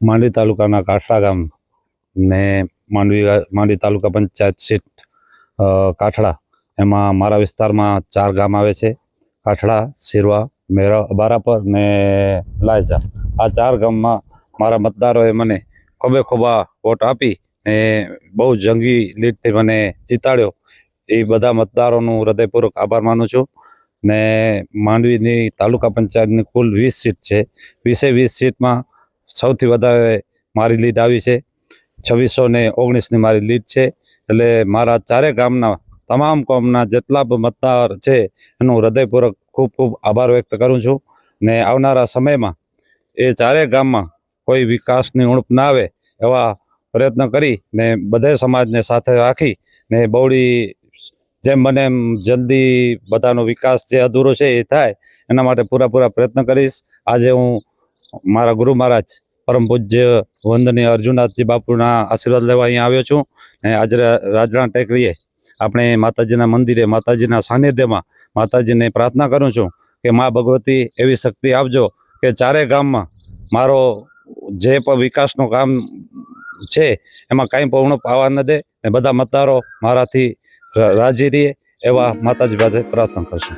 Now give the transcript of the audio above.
માંડવી તાલુકાના કાઠડા ગામ ને માંડવી તાલુકા પંચાયત સીટ કાઠડા, એમાં મારા વિસ્તારમાં 4 ગામ આવે છે. કાઠડા, સિરવા, બારાપર ને લાયજા. આ 4 ગામમાં મારા મતદારોએ મને ખોબે ખોબા વોટ આપી ને બહુ જંગી લીડથી મને જીતાડ્યો. એ બધા મતદારોનું હૃદયપૂર્વક આભાર માનું છું. ને માંડવીની તાલુકા પંચાયતની કુલ 20 સીટ છે. 20 સીટમાં સૌથી વધારે મારી લીડ આવી છે. 2619ની મારી લીડ છે. એટલે મારા 4 ગામના તમામ કોમના જેટલા પણ મતદાર છે એનું હૃદયપૂર્વક ખૂબ ખૂબ આભાર વ્યક્ત કરું છું. ને આવનારા સમયમાં એ 4 ગામમાં કોઈ વિકાસની ઉણપ ના આવે એવા પ્રયત્ન કરી ને બધા સમાજને સાથે રાખી ને બહુડી જેમ બને એમ જલ્દી બધાનો વિકાસ જે અધૂરો છે એ થાય એના માટે પૂરા પ્રયત્ન કરીશ. આજે હું મારા ગુરુ મહારાજ પરમ પૂજ્ય વંદનીય અર્જુનનાથજી બાપુના આશીર્વાદ લેવા અહીંયા આવ્યો છું. ને આજે રાજણા ટેકરીએ આપણે માતાજીના મંદિરે માતાજીના સાનિધ્યમાં માતાજીને પ્રાર્થના કરું છું કે મા ભગવતી એવી શક્તિ આપજો કે 4 ગામમાં મારો જે પણ વિકાસનું કામ છે એમાં કાંઈ પણ ઉણપ આવવા ન દે ને બધા મતદારો મારાથી રાજી રહે એવા માતાજી પાસે પ્રાર્થના કરશું.